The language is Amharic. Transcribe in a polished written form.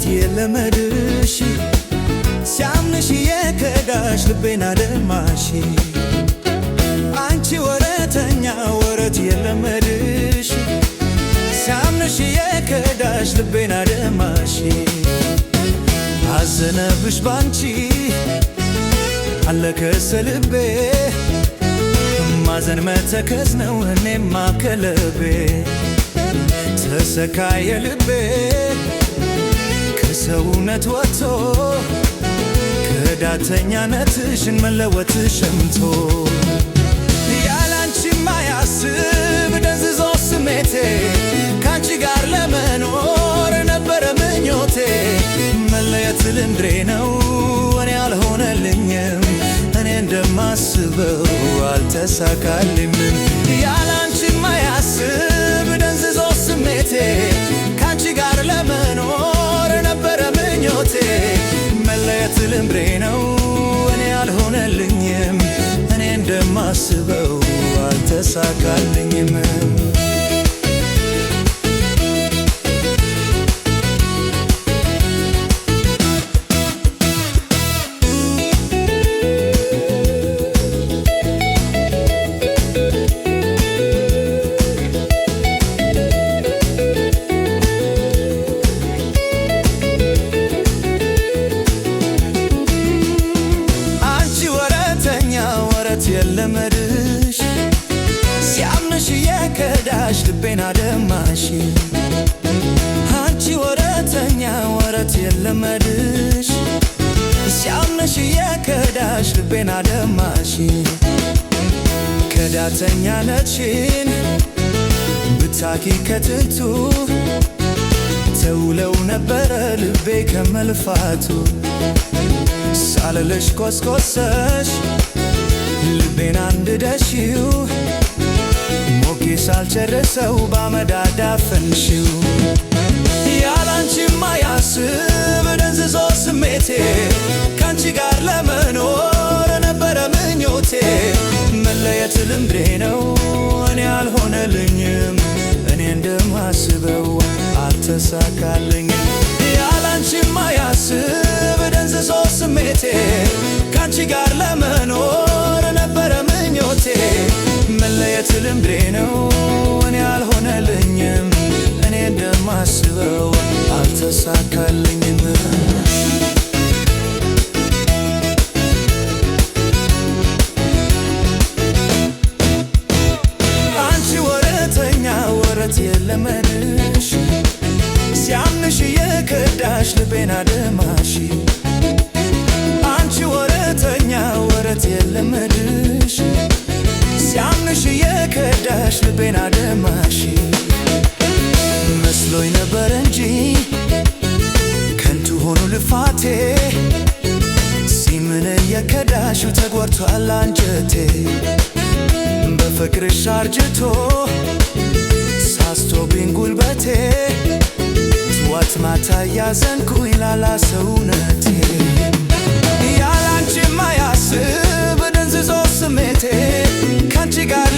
ወረት የለመድሽ ሲያምንሽ የከዳሽ ልቤን አደማሽ አንቺ ወረተኛ ወረት የለመድሽ ሲያምንሽ የከዳሽ ልቤን አደማሽ አዘነብሽ ባንቺ አለከሰ ልቤ ማዘን መተከዝ ነው እኔማ ከልቤ ተሰካየ ልቤ ከሰውነት ወጥቶ ከዳተኛነትሽን መለወጥ ሸምቶ ያላንቺማ ያስብ ደንዝዞ ስሜቴ ካንቺ ጋር ለመኖር ነበረ ምኞቴ መለየት ልምድሬ ነው እኔ አልሆነልኝም እኔ እንደማስበው አልተሳካልኝም ያላንቺማ ያስብ ደንዝዞ ስሜቴ ካንቺ ጋር ለመኖር ነበረ ምኞቴ መለየት ልምድሬ ነው እኔ አልሆነልኝም እኔ እንደማስበው አልተሳካልኝም የለመድሽ ሲያምንሽ የከዳሽ ልቤን አደማሽ አንቺ ወረተኛ ወረት የለመድሽ ሲያምንሽ የከዳሽ ልቤን አደማሽ ከዳተኛነትሽን ብታኪ ከጥንቱ ተውለው ነበረ ልቤ ከመልፋቱ ሳልልሽ ኮስኮሰሽ ልቤን አንድደሽው ሞጌ ሳልጨርሰው ባመድ አዳፈንሽው ያላንቺማ ያስብ ደንዝዞ ስሜቴ ካንቺ ጋር ለመኖር ነበረ ምኞቴ መለየት ልምድሬ ነው እኔ አልሆነልኝም እኔ እንደማስበው አልተሳካልኝም ያላንቺማ ያስብ ደንዝዞ ስሜቴ ካንቺ ጋር ለመኖር ነበረ ምኞቴ መለየት ልምድሬ ነው እኔ አልሆነልኝም እኔ እንደማስበው አልተሳካልኝም አንቺ ወረተኛ ወረት የለመድሽ ሲያምንሽ የከዳሽ ልቤን አደማሽ አንቺ ወረተኛ ወረት የለመድሽ ሲያምንሽ የከዳሽ ልቤን አደማሽ መስሎኝ ነበር እንጂ ከንቱ ሆኖ ልፋቴ ሲምን የከዳሹ ተጎድቷል አንጀቴ በፍቅርሽ አርጅቶ ሳስቶብኝ ጉልበቴ ጠዋት ማታ ያዘንኩኝ ላላ ሰውነቴ ያላንቺማ ያስብ ደንዝዞ ስሜቴ ካንቺ ጋር